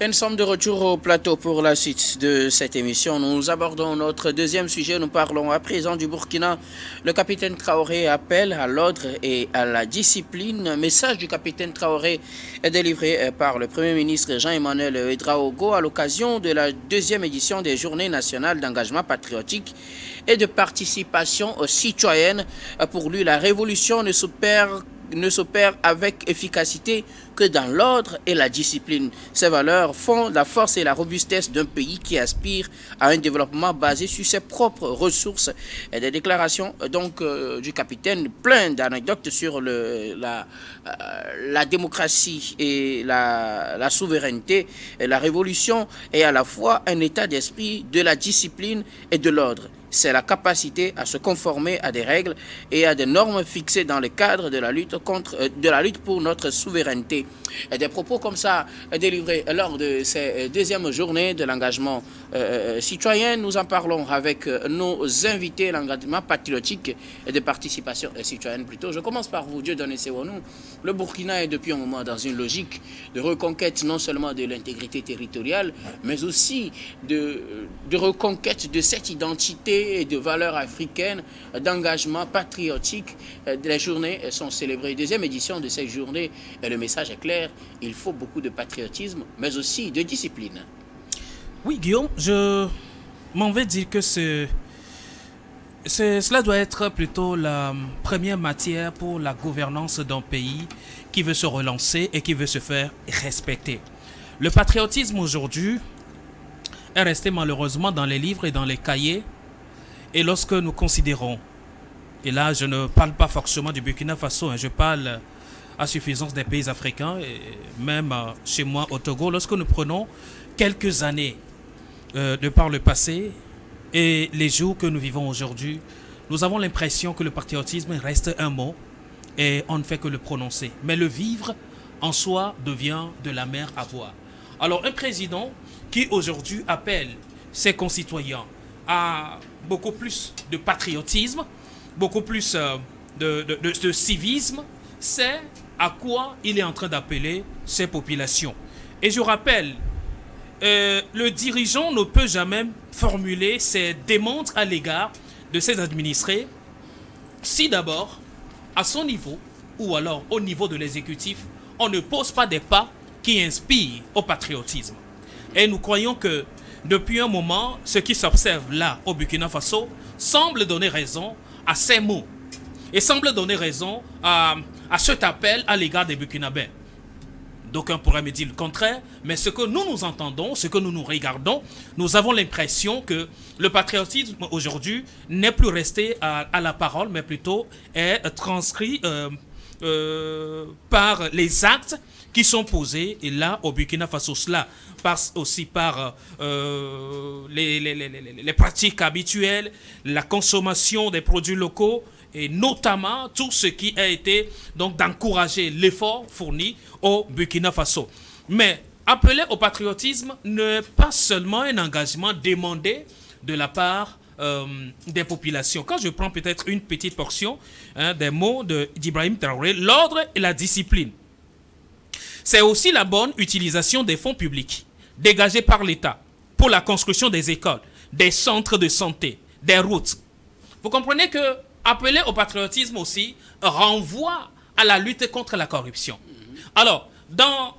Et nous sommes de retour au plateau pour la suite de cette émission. Nous abordons notre deuxième sujet. Nous parlons à présent du Burkina. Le capitaine Traoré appelle à l'ordre et à la discipline. Message du capitaine Traoré est délivré par le Premier ministre Jean-Emmanuel Ouédraogo à l'occasion de la deuxième édition des Journées nationales d'engagement patriotique et de participation citoyenne. Pour lui, la révolution ne s'opère avec efficacité que dans l'ordre et la discipline. Ces valeurs font la force et la robustesse d'un pays qui aspire à un développement basé sur ses propres ressources. Et des déclarations du capitaine, plein d'anecdotes sur la démocratie et la souveraineté. Et la révolution est à la fois un état d'esprit de la discipline et de l'ordre. C'est la capacité à se conformer à des règles et à des normes fixées dans le cadre de la lutte pour notre souveraineté. Et des propos comme ça délivrés lors de ces deuxièmes journées de l'engagement citoyen. Nous en parlons avec nos invités, l'engagement patriotique et de participation citoyenne plutôt. Je commence par vous, Dieudonné Sewonou. Le Burkina est depuis un moment dans une logique de reconquête non seulement de l'intégrité territoriale, mais aussi de reconquête de cette identité et de valeurs africaines, d'engagement patriotique. Les journées sont célébrées. Deuxième édition de ces journées, et le message est clair, il faut beaucoup de patriotisme, mais aussi de discipline. Oui, Guillaume, je m'en vais dire que cela doit être plutôt la première matière pour la gouvernance d'un pays qui veut se relancer et qui veut se faire respecter. Le patriotisme aujourd'hui est resté malheureusement dans les livres et dans les cahiers. Et lorsque nous considérons, et là je ne parle pas forcément du Burkina Faso, je parle à suffisance des pays africains, et même chez moi au Togo, lorsque nous prenons quelques années de par le passé et les jours que nous vivons aujourd'hui, nous avons l'impression que le patriotisme reste un mot et on ne fait que le prononcer. Mais le vivre en soi devient de la mer à boire. Alors un président qui aujourd'hui appelle ses concitoyens à beaucoup plus de patriotisme, beaucoup plus de civisme, c'est à quoi il est en train d'appeler ces populations. Et je rappelle, le dirigeant ne peut jamais formuler ses demandes à l'égard de ses administrés si d'abord, à son niveau, ou alors au niveau de l'exécutif, on ne pose pas des pas qui inspirent au patriotisme. Et nous croyons que depuis un moment, ce qui s'observe là au Burkina Faso semble donner raison à ces mots et semble donner raison à cet appel à l'égard des Burkinabés. D'aucuns pourraient me dire le contraire, mais ce que nous entendons, ce que nous regardons, nous avons l'impression que le patriotisme aujourd'hui n'est plus resté à la parole, mais plutôt est transcrit par les actes qui sont posés, et là au Burkina Faso, cela passe aussi par les pratiques habituelles, la consommation des produits locaux, et notamment tout ce qui a été donc d'encourager l'effort fourni au Burkina Faso. Mais appeler au patriotisme n'est pas seulement un engagement demandé de la part des populations. Quand je prends peut-être une petite portion des mots d'Ibrahim Traoré, l'ordre et la discipline, c'est aussi la bonne utilisation des fonds publics dégagés par l'État pour la construction des écoles, des centres de santé, des routes. Vous comprenez que appeler au patriotisme aussi renvoie à la lutte contre la corruption. Alors, dans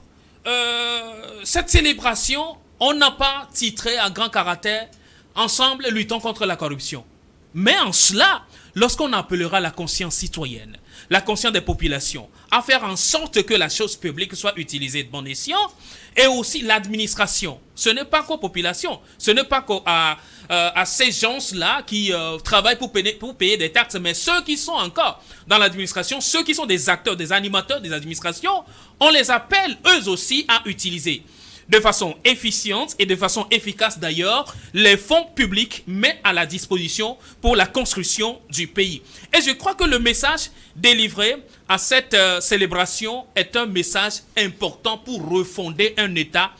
cette célébration, on n'a pas titré à grand caractère « Ensemble, luttons contre la corruption ». Mais en cela, lorsqu'on appellera la conscience citoyenne, la conscience des populations, à faire en sorte que la chose publique soit utilisée de bon escient, et aussi l'administration. Ce n'est pas qu'aux populations, ce n'est pas qu'à ces gens-là qui travaillent pour payer des taxes, mais ceux qui sont encore dans l'administration, ceux qui sont des acteurs, des animateurs des administrations, on les appelle eux aussi à utiliser de façon efficiente et de façon efficace d'ailleurs les fonds publics mis à la disposition pour la construction du pays. Et je crois que le message délivré à cette célébration est un message important pour refonder un État.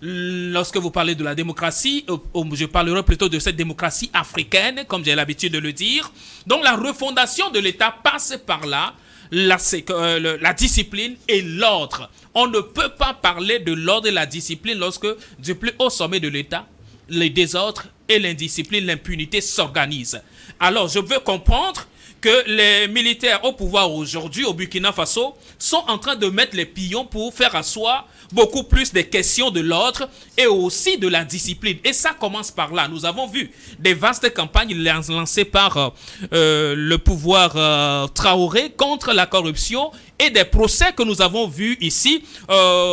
Lorsque vous parlez de la démocratie, je parlerai plutôt de cette démocratie africaine, comme j'ai l'habitude de le dire. Donc la refondation de l'État passe par là. la discipline et l'ordre. On ne peut pas parler de l'ordre et la discipline lorsque, du plus haut sommet de l'État, les désordres et l'indiscipline, l'impunité s'organisent. Alors, je veux comprendre que les militaires au pouvoir aujourd'hui au Burkina Faso sont en train de mettre les pions pour faire asseoir beaucoup plus des questions de l'ordre et aussi de la discipline. Et ça commence par là. Nous avons vu des vastes campagnes lancées par le pouvoir Traoré contre la corruption et des procès que nous avons vus ici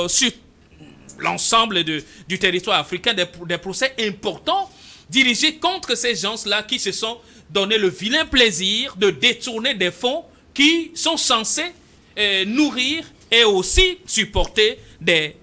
sur l'ensemble du territoire africain, des procès importants dirigés contre ces gens-là qui se sont donné le vilain plaisir de détourner des fonds qui sont censés nourrir et aussi supporter des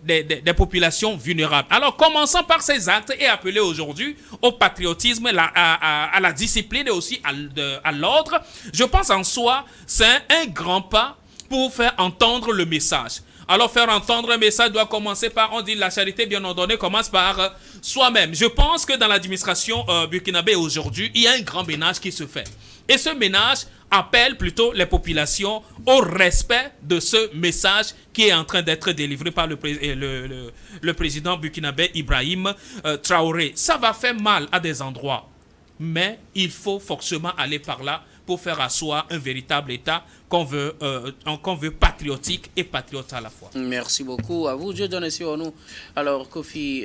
populations vulnérables. Alors, commençons par ces actes et appeler aujourd'hui au patriotisme, à la discipline et aussi à l'ordre. Je pense en soi, c'est un grand pas pour faire entendre le message. Alors, faire entendre un message doit commencer par, on dit, la charité bien ordonnée commence par soi-même. Je pense que dans l'administration burkinabé aujourd'hui, il y a un grand ménage qui se fait. Et ce ménage appelle plutôt les populations au respect de ce message qui est en train d'être délivré par le président burkinabé Ibrahim Traoré. Ça va faire mal à des endroits, mais il faut forcément aller par là pour faire asseoir un véritable État qu'on veut patriotique et patriote à la fois. Merci beaucoup à vous. Dieu donne sur nous. Alors, Kofi,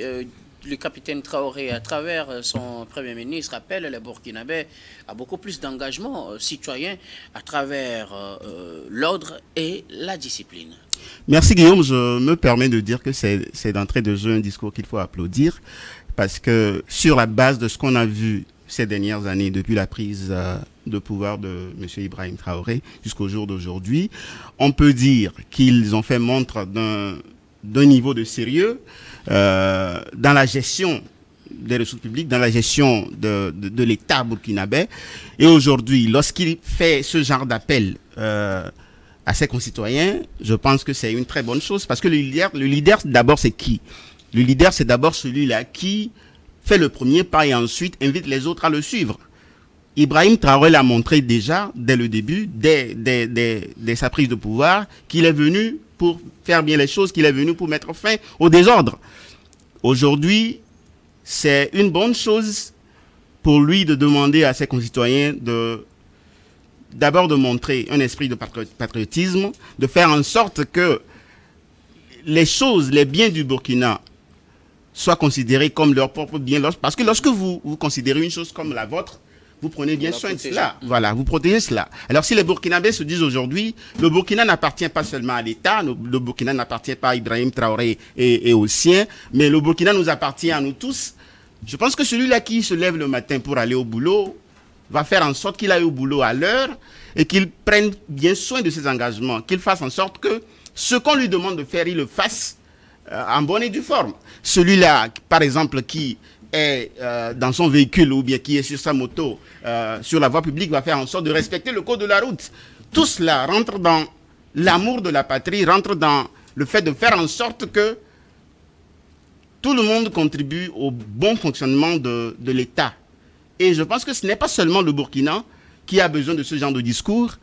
le capitaine Traoré, à travers son Premier ministre, appelle les Burkinabés à beaucoup plus d'engagement citoyen à travers l'ordre et la discipline. Merci Guillaume. Je me permets de dire que c'est d'entrée de jeu un discours qu'il faut applaudir parce que sur la base de ce qu'on a vu ces dernières années, depuis la prise de pouvoir de M. Ibrahim Traoré jusqu'au jour d'aujourd'hui, on peut dire qu'ils ont fait montre d'un niveau de sérieux dans la gestion des ressources publiques, dans la gestion de l'État burkinabé. Et aujourd'hui, lorsqu'il fait ce genre d'appel à ses concitoyens, je pense que c'est une très bonne chose parce que le leader d'abord, c'est qui? Le leader, c'est d'abord celui-là qui fait le premier pas et ensuite invite les autres à le suivre. Ibrahim Traoré l'a montré déjà dès le début, dès sa prise de pouvoir, qu'il est venu pour faire bien les choses, qu'il est venu pour mettre fin au désordre. Aujourd'hui, c'est une bonne chose pour lui de demander à ses concitoyens d'abord de montrer un esprit de patriotisme, de faire en sorte que les biens du Burkina soient considérés comme leur propre bien. Parce que lorsque vous considérez une chose comme la vôtre, vous prenez bien soin de cela. Voilà, vous protégez cela. Alors si les Burkinabés se disent aujourd'hui, le Burkina n'appartient pas seulement à l'État, le Burkina n'appartient pas à Ibrahim Traoré et aux siens, mais le Burkina nous appartient à nous tous. Je pense que celui-là qui se lève le matin pour aller au boulot va faire en sorte qu'il aille au boulot à l'heure et qu'il prenne bien soin de ses engagements, qu'il fasse en sorte que ce qu'on lui demande de faire, il le fasse en bonne et due forme. Celui-là, par exemple, qui est dans son véhicule ou bien qui est sur sa moto, sur la voie publique, va faire en sorte de respecter le code de la route. Tout cela rentre dans l'amour de la patrie, rentre dans le fait de faire en sorte que tout le monde contribue au bon fonctionnement de l'État. Et je pense que ce n'est pas seulement le Burkina qui a besoin de ce genre de discours.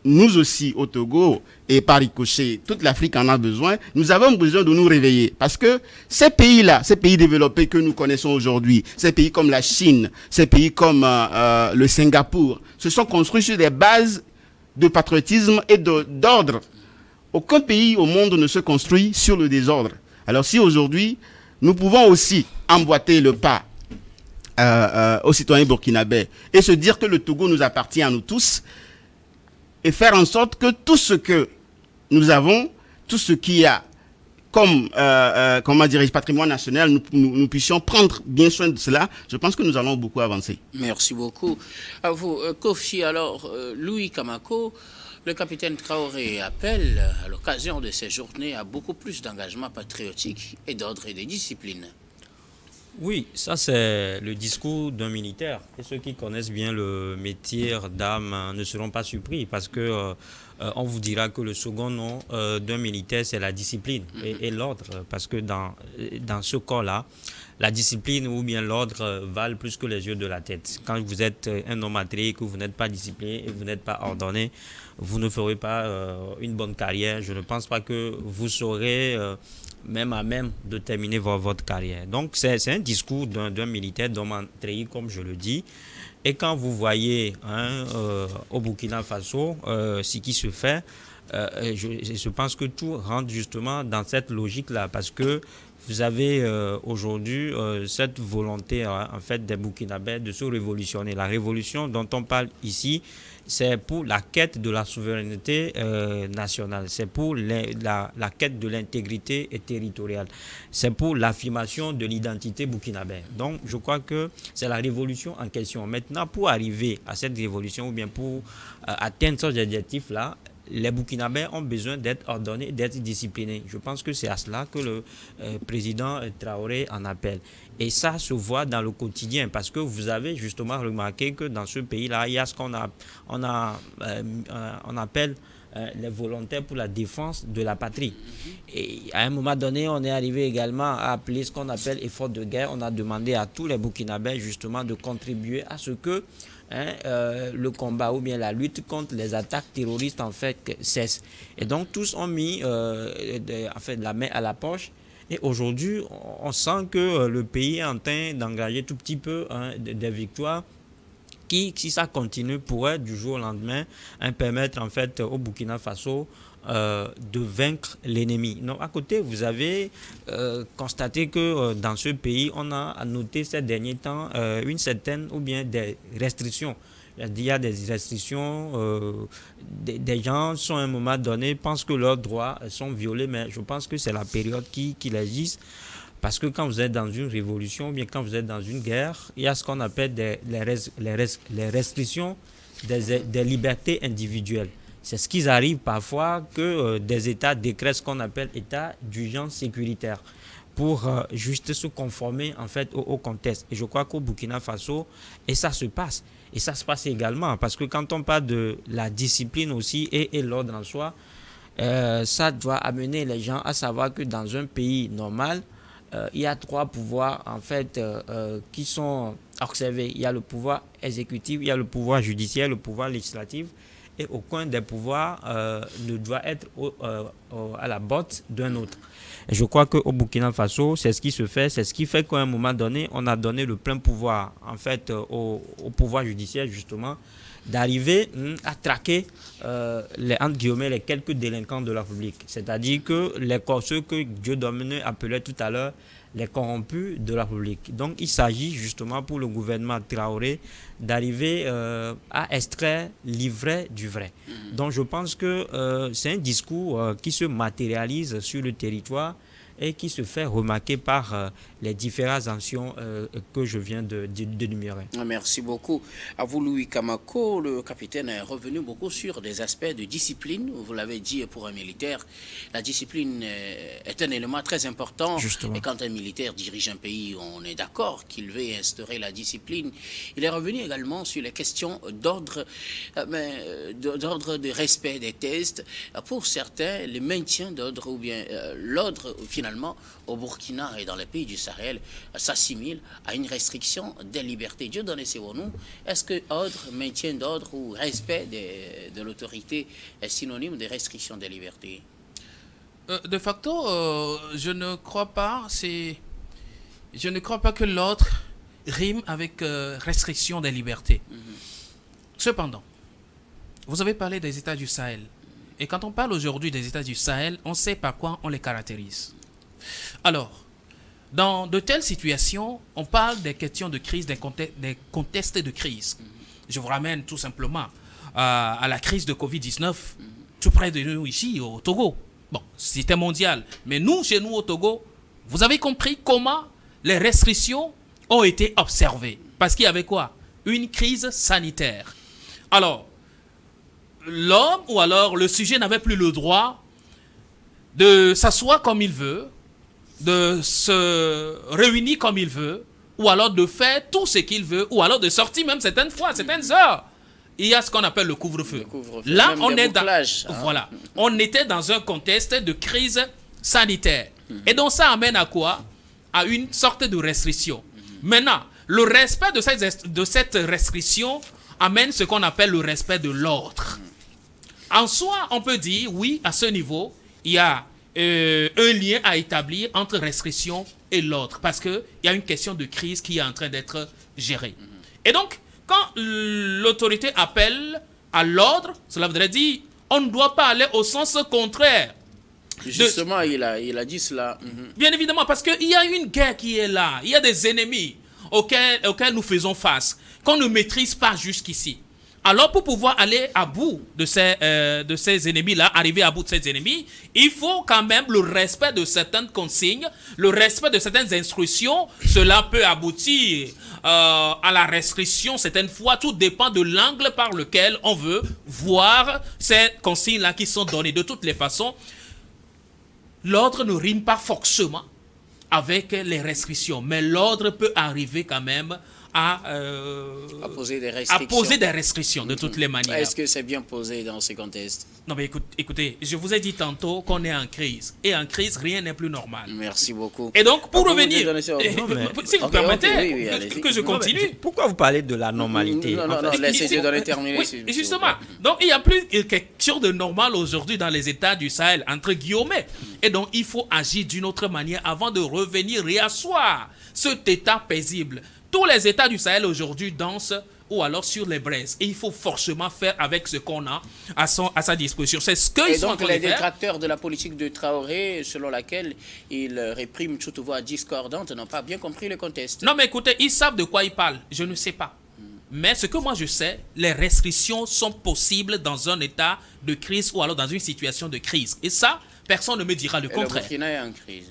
Nous aussi, au Togo, et par ricochet, toute l'Afrique en a besoin. Nous avons besoin de nous réveiller. Parce que ces pays-là, ces pays développés que nous connaissons aujourd'hui, ces pays comme la Chine, ces pays comme le Singapour, se sont construits sur des bases de patriotisme et d'ordre. Aucun pays au monde ne se construit sur le désordre. Alors si aujourd'hui, nous pouvons aussi emboîter le pas aux citoyens burkinabés et se dire que le Togo nous appartient à nous tous, et faire en sorte que tout ce que nous avons, tout ce qu'il y a comme patrimoine national, nous puissions prendre bien soin de cela. Je pense que nous allons beaucoup avancer. Merci beaucoup. À vous, Kofi. Alors, Louis Kamako, le capitaine Traoré appelle à l'occasion de ces journées à beaucoup plus d'engagement patriotique et d'ordre et de discipline. Oui, ça c'est le discours d'un militaire. Et ceux qui connaissent bien le métier d'armes ne seront pas surpris parce que on vous dira que le second nom d'un militaire, c'est la discipline et l'ordre. Parce que dans ce corps-là, la discipline ou bien l'ordre valent plus que les yeux de la tête. Quand vous êtes un homme attelé, que vous n'êtes pas discipliné et vous n'êtes pas ordonné, vous ne ferez pas une bonne carrière. Je ne pense pas que vous serez même à même de terminer votre carrière. Donc, c'est un discours d'un militaire, d'un Mantrei, comme je le dis. Et quand vous voyez au Burkina Faso ce qui se fait, je pense que tout rentre justement dans cette logique-là, parce que vous avez aujourd'hui cette volonté en fait des Burkinabés de se révolutionner. La révolution dont on parle ici, c'est pour la quête de la souveraineté nationale, c'est pour la quête de l'intégrité territoriale, c'est pour l'affirmation de l'identité burkinabé. Donc je crois que c'est la révolution en question. Maintenant, pour arriver à cette révolution ou bien pour atteindre ces objectifs-là, les Burkinabés ont besoin d'être ordonnés, d'être disciplinés. Je pense que c'est à cela que le président Traoré en appelle. Et ça se voit dans le quotidien, parce que vous avez justement remarqué que dans ce pays-là, il y a ce qu'on appelle les volontaires pour la défense de la patrie. Et à un moment donné, on est arrivé également à appeler ce qu'on appelle effort de guerre. On a demandé à tous les Burkinabés justement de contribuer à ce que le combat ou bien la lutte contre les attaques terroristes en fait cesse. Et donc tous ont mis la main à la poche. Et aujourd'hui, on sent que le pays est en train d'engager tout petit peu des victoires qui, si ça continue, pourrait du jour au lendemain permettre en fait au Burkina Faso de vaincre l'ennemi. Donc à côté, vous avez constaté que dans ce pays, on a noté ces derniers temps une certaine ou bien des restrictions. Il y a des restrictions, des gens sont à un moment donné pensent que leurs droits sont violés, mais je pense que c'est la période qui existe. Parce que quand vous êtes dans une révolution ou bien quand vous êtes dans une guerre, il y a ce qu'on appelle les restrictions des libertés individuelles. C'est ce qui arrive parfois que des États décrètent ce qu'on appelle état d'urgence sécuritaire pour juste se conformer en fait au contexte. Et je crois qu'au Burkina Faso, et ça se passe. Et ça se passe également parce que quand on parle de la discipline aussi et l'ordre en soi, ça doit amener les gens à savoir que dans un pays normal, il y a trois pouvoirs en fait qui sont observés. Il y a le pouvoir exécutif, il y a le pouvoir judiciaire, le pouvoir législatif, et aucun des pouvoirs ne doit être à la botte d'un autre. Et je crois qu'au Burkina Faso, c'est ce qui se fait, c'est ce qui fait qu'à un moment donné, on a donné le plein pouvoir en fait au pouvoir judiciaire justement d'arriver à traquer entre guillemets, les quelques délinquants de la République. C'est-à-dire que ceux que Dieudonné appelait tout à l'heure les corrompus de la République. Donc il s'agit justement pour le gouvernement Traoré d'arriver à extraire l'ivraie du vrai. Donc je pense que c'est un discours qui se matérialise sur le territoire et qui se fait remarquer par les différentes actions que je viens d'énumérer. Merci beaucoup. À vous, Louis Kamako. Le capitaine est revenu beaucoup sur des aspects de discipline. Vous l'avez dit, pour un militaire, la discipline est un élément très important. Justement. Et quand un militaire dirige un pays, on est d'accord qu'il veut instaurer la discipline. Il est revenu également sur les questions d'ordre de respect des tests. Pour certains, le maintien d'ordre ou bien l'ordre finalement au Burkina et dans les pays du Sahel s'assimile à une restriction des libertés. Dieudonné Sewonou, est-ce que ordre, maintien d'ordre ou respect de l'autorité est synonyme de restriction des libertés? De facto, je ne crois pas que l'ordre rime avec restriction des libertés. Cependant, vous avez parlé des États du Sahel. Et quand on parle aujourd'hui des États du Sahel, on sait par quoi on les caractérise. Alors, dans de telles situations, on parle des questions de crise, des contextes de crise. Je vous ramène tout simplement à la crise de Covid-19, tout près de nous ici, au Togo. Bon, c'était mondial. Mais nous, chez nous au Togo, vous avez compris comment les restrictions ont été observées. Parce qu'il y avait quoi? Une crise sanitaire. Alors, l'homme ou alors le sujet n'avait plus le droit de s'asseoir comme il veut, de se réunir comme il veut, ou alors de faire tout ce qu'il veut, ou alors de sortir même certaines fois, certaines heures. Il y a ce qu'on appelle le couvre-feu. Là, on est voilà. On était dans un contexte de crise sanitaire. Et donc ça amène à quoi? À une sorte de restriction. Maintenant, le respect de cette restriction amène ce qu'on appelle le respect de l'ordre. En soi, on peut dire, oui, à ce niveau, il y a un lien à établir entre restriction et l'ordre, parce qu'il y a une question de crise qui est en train d'être gérée. Et donc, quand l'autorité appelle à l'ordre, cela voudrait dire on ne doit pas aller au sens contraire. Justement, il a dit cela. Bien évidemment, parce qu'il y a une guerre qui est là, il y a des ennemis auxquels nous faisons face, qu'on ne maîtrise pas jusqu'ici. Alors, pour pouvoir aller à bout de ces ennemis-là, arriver à bout de ces ennemis, il faut quand même le respect de certaines consignes, le respect de certaines instructions. Cela peut aboutir à la restriction certaines fois. Tout dépend de l'angle par lequel on veut voir ces consignes-là qui sont données. De toutes les façons, l'ordre ne rime pas forcément avec les restrictions, mais l'ordre peut arriver quand même à poser des restrictions de toutes les manières. Est-ce que c'est bien posé dans ce contexte? Non, mais écoutez, je vous ai dit tantôt qu'on est en crise. Et en crise, rien n'est plus normal. Merci beaucoup. Et donc, pour revenir, si vous permettez, que je continue. Pourquoi vous parlez de la normalité? Non, laissez-moi donner terminer. Oui, justement. Donc, il n'y a plus quelque chose de normal aujourd'hui dans les États du Sahel, entre guillemets. Et donc, il faut agir d'une autre manière avant de revenir réasseoir cet État paisible. Tous les États du Sahel aujourd'hui dansent ou alors sur les braises. Et il faut forcément faire avec ce qu'on a à sa disposition. C'est ce qu'ils sont en train de faire. Et donc les détracteurs de la politique de Traoré, selon laquelle il réprime toute voix discordante, n'ont pas bien compris le contexte. Non mais écoutez, ils savent de quoi ils parlent. Je ne sais pas. Mais ce que moi je sais, les restrictions sont possibles dans un état de crise ou alors dans une situation de crise. Et ça, personne ne me dira le contraire. Le Burkina est en crise.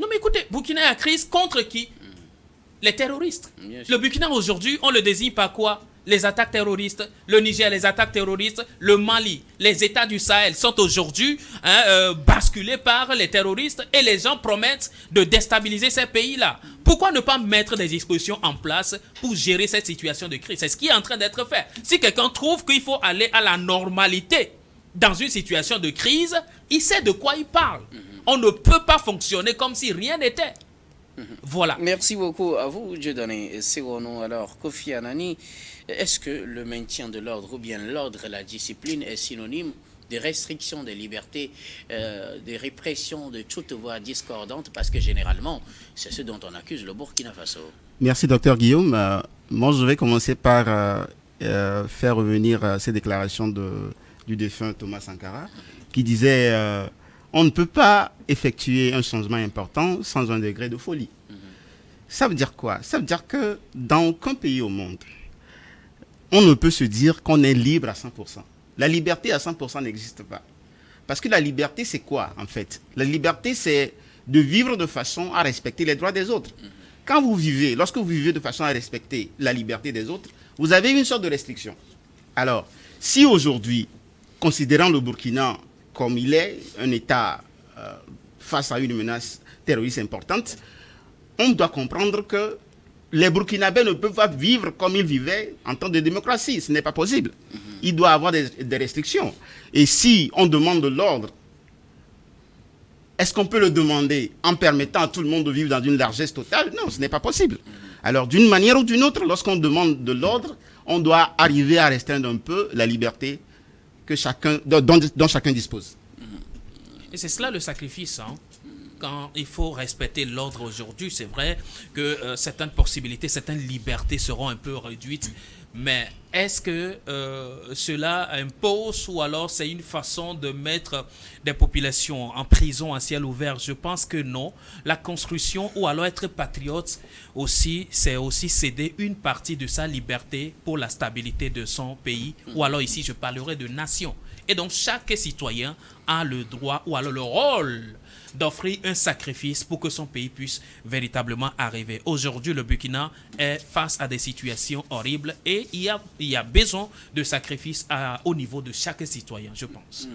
Non mais écoutez, Burkina est en crise contre qui? Les terroristes. Le Burkina aujourd'hui, on le désigne par quoi? Les attaques terroristes. Le Niger, les attaques terroristes. Le Mali, les États du Sahel sont aujourd'hui basculés par les terroristes et les gens promettent de déstabiliser ces pays-là. Pourquoi ne pas mettre des dispositions en place pour gérer cette situation de crise? C'est ce qui est en train d'être fait. Si quelqu'un trouve qu'il faut aller à la normalité dans une situation de crise, il sait de quoi il parle. On ne peut pas fonctionner comme si rien n'était. Voilà. Merci beaucoup à vous, Dieudonné Sewono. Alors, Kofi Anani, est-ce que le maintien de l'ordre ou bien l'ordre et la discipline est synonyme de restriction des libertés, de répression de toute voix discordante? Parce que généralement, c'est ce dont on accuse le Burkina Faso. Merci, docteur Guillaume. Moi, je vais commencer par faire revenir ces déclarations du défunt Thomas Sankara, qui disait on ne peut pas effectuer un changement important sans un degré de folie. Ça veut dire quoi? Ça veut dire que dans aucun pays au monde, on ne peut se dire qu'on est libre à 100%. La liberté à 100% n'existe pas. Parce que la liberté, c'est quoi en fait? La liberté, c'est de vivre de façon à respecter les droits des autres. Quand vous vivez, lorsque vous vivez de façon à respecter la liberté des autres, vous avez une sorte de restriction. Alors, si aujourd'hui, considérant le Burkina comme il est, un État face à une menace terroriste importante, on doit comprendre que les Burkinabés ne peuvent pas vivre comme ils vivaient en temps de démocratie. Ce n'est pas possible. Il doit y avoir des restrictions. Et si on demande de l'ordre, est-ce qu'on peut le demander en permettant à tout le monde de vivre dans une largesse totale? Non, ce n'est pas possible. Alors, d'une manière ou d'une autre, lorsqu'on demande de l'ordre, on doit arriver à restreindre un peu la liberté que dont chacun dispose. Et c'est cela le sacrifice. Quand il faut respecter l'ordre aujourd'hui, c'est vrai que certaines possibilités, certaines libertés seront un peu réduites. Mais est-ce que cela impose ou alors c'est une façon de mettre des populations en prison à ciel ouvert? Je pense que non. La construction ou alors être patriote aussi, c'est aussi céder une partie de sa liberté pour la stabilité de son pays. Ou alors ici, je parlerai de nation. Et donc chaque citoyen a le droit ou alors le rôle d'offrir un sacrifice pour que son pays puisse véritablement arriver. Aujourd'hui, le Burkina est face à des situations horribles et il y a besoin de sacrifices au niveau de chaque citoyen, je pense.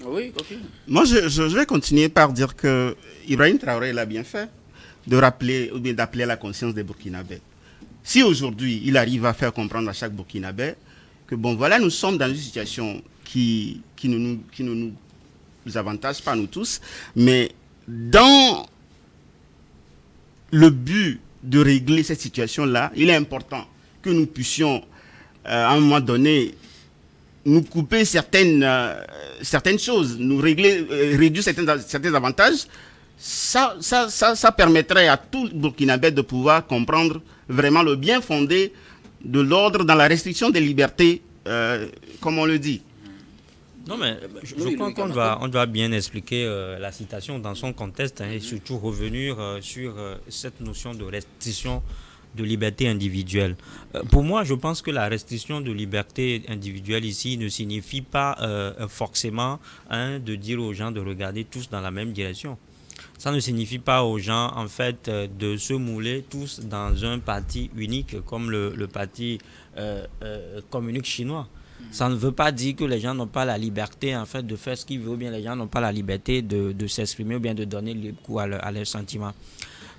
Oui, ok. Moi, je vais continuer par dire que Ibrahim Traoré l'a bien fait de rappeler ou bien d'appeler à la conscience des Burkinabés. Si aujourd'hui, il arrive à faire comprendre à chaque Burkinabé que bon, voilà, nous sommes dans une situation qui ne nous avantage pas nous tous, mais dans le but de régler cette situation-là, il est important que nous puissions, à un moment donné, nous couper certaines choses, nous réduire certains avantages, ça permettrait à tout Burkinabé de pouvoir comprendre vraiment le bien fondé de l'ordre dans la restriction des libertés, comme on le dit. Non, mais je crois qu'on doit bien expliquer la citation dans son contexte et surtout revenir sur cette notion de restriction de liberté individuelle. Pour moi, je pense que la restriction de liberté individuelle ici ne signifie pas forcément de dire aux gens de regarder tous dans la même direction. Ça ne signifie pas aux gens, en fait, de se mouler tous dans un parti unique comme le parti communiste chinois. Ça ne veut pas dire que les gens n'ont pas la liberté, en fait, de faire ce qu'ils veulent, ou bien les gens n'ont pas la liberté de s'exprimer ou bien de donner le coup à leurs sentiments.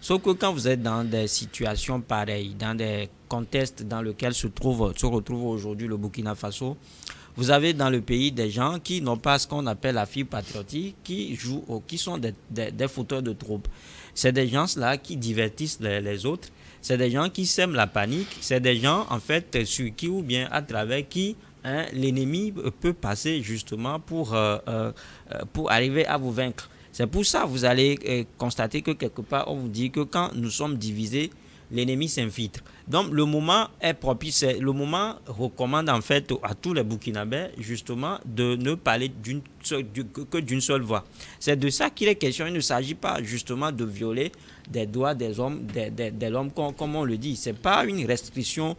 Sauf que quand vous êtes dans des situations pareilles, dans des contextes dans lesquels se retrouve aujourd'hui le Burkina Faso, vous avez dans le pays des gens qui n'ont pas ce qu'on appelle la fibre patriotique, qui sont des fauteurs de troubles. C'est des gens-là qui divertissent les autres. C'est des gens qui sèment la panique. C'est des gens, en fait, sur qui ou bien à travers qui l'ennemi peut passer justement pour arriver à vous vaincre. C'est pour ça que vous allez constater que quelque part, on vous dit que quand nous sommes divisés, l'ennemi s'infiltre. Donc le moment est propice, le moment recommande en fait à tous les Burkinabés justement de ne parler que d'une seule voix. C'est de ça qu'il est question. Il ne s'agit pas justement de violer des droits des hommes, de l'homme comme on le dit. C'est pas une restriction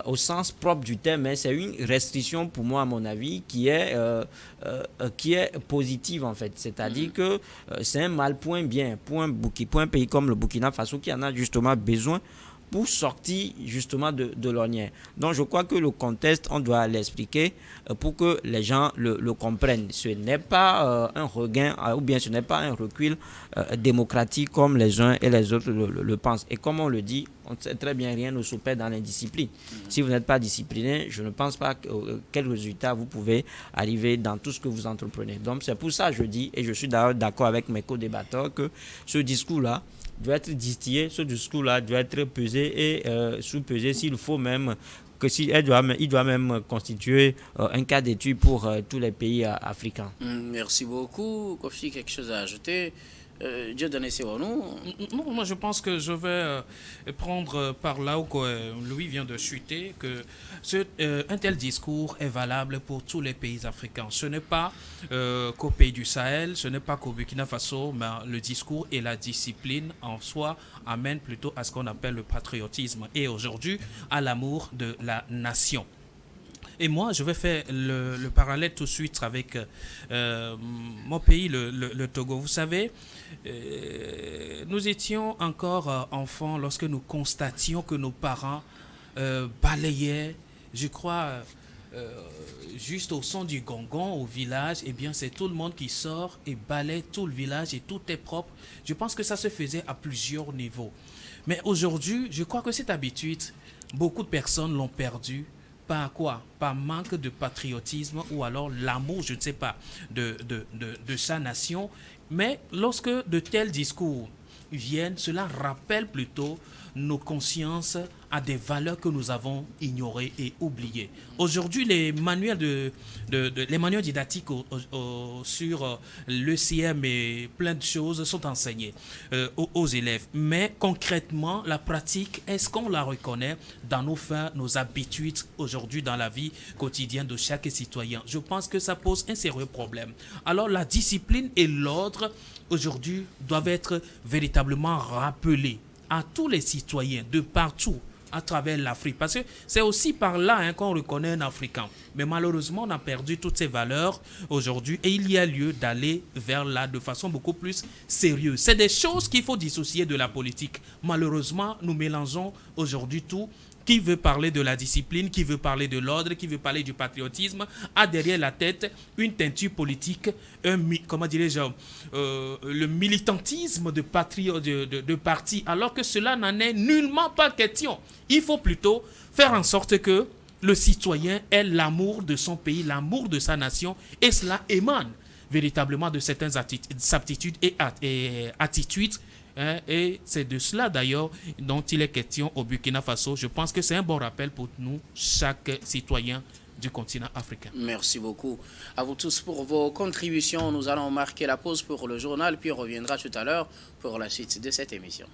au sens propre du terme, mais c'est une restriction pour moi à mon avis qui est positive en fait. C'est-à-dire que c'est un mal point bien, point pays comme le Burkina Faso qui en a justement besoin pour sortir justement de l'ornière. Donc je crois que le contexte, on doit l'expliquer pour que les gens le comprennent. Ce n'est pas un regain ou bien ce n'est pas un recul démocratique comme les uns et les autres le pensent. Et comme on le dit, on sait très bien, rien ne s'opère dans l'indiscipline. Si vous n'êtes pas discipliné, je ne pense pas quel résultat vous pouvez arriver dans tout ce que vous entreprenez. Donc c'est pour ça que je dis, et je suis d'accord avec mes co-débatteurs, que ce discours-là doit être distillé, ce discours-là doit être pesé et sous-pesé s'il faut même, il doit même constituer un cas d'étude pour tous les pays africains. Merci beaucoup. Kofi, quelque chose à ajouter? Dieu donne ses nous. Non, moi je pense que je vais prendre par là où Louis vient de chuter que un tel discours est valable pour tous les pays africains. Ce n'est pas qu'au pays du Sahel, ce n'est pas qu'au Burkina Faso, mais le discours et la discipline en soi amènent plutôt à ce qu'on appelle le patriotisme et aujourd'hui à l'amour de la nation. Et moi, je vais faire le parallèle tout de suite avec mon pays, le Togo. Vous savez, nous étions encore enfants lorsque nous constations que nos parents balayaient, je crois, juste au son du gongon au village. Eh bien, c'est tout le monde qui sort et balaye tout le village et tout est propre. Je pense que ça se faisait à plusieurs niveaux. Mais aujourd'hui, je crois que cette habitude, beaucoup de personnes l'ont perdue. Par quoi? Par manque de patriotisme ou alors l'amour, je ne sais pas, de sa nation. Mais lorsque de tels discours viennent, cela rappelle plutôt nos consciences à des valeurs que nous avons ignorées et oubliées. Aujourd'hui, les manuels les manuels didactiques sur l'ECM et plein de choses sont enseignés aux élèves. Mais concrètement, la pratique, est-ce qu'on la reconnaît dans nos faits, nos habitudes aujourd'hui dans la vie quotidienne de chaque citoyen? Je pense que ça pose un sérieux problème. Alors la discipline et l'ordre aujourd'hui doivent être véritablement rappelés à tous les citoyens de partout à travers l'Afrique. Parce que c'est aussi par là qu'on reconnaît un Africain. Mais malheureusement, on a perdu toutes ces valeurs aujourd'hui et il y a lieu d'aller vers là de façon beaucoup plus sérieuse. C'est des choses qu'il faut dissocier de la politique. Malheureusement, nous mélangeons aujourd'hui tout. Qui veut parler de la discipline, qui veut parler de l'ordre, qui veut parler du patriotisme, a derrière la tête une teinture politique, le militantisme de parti, alors que cela n'en est nullement pas question. Il faut plutôt faire en sorte que le citoyen ait l'amour de son pays, l'amour de sa nation, et cela émane véritablement de certaines aptitudes et attitudes. Et c'est de cela d'ailleurs dont il est question au Burkina Faso. Je pense que c'est un bon rappel pour nous, chaque citoyen du continent africain. Merci beaucoup à vous tous pour vos contributions. Nous allons marquer la pause pour le journal, puis on reviendra tout à l'heure pour la suite de cette émission.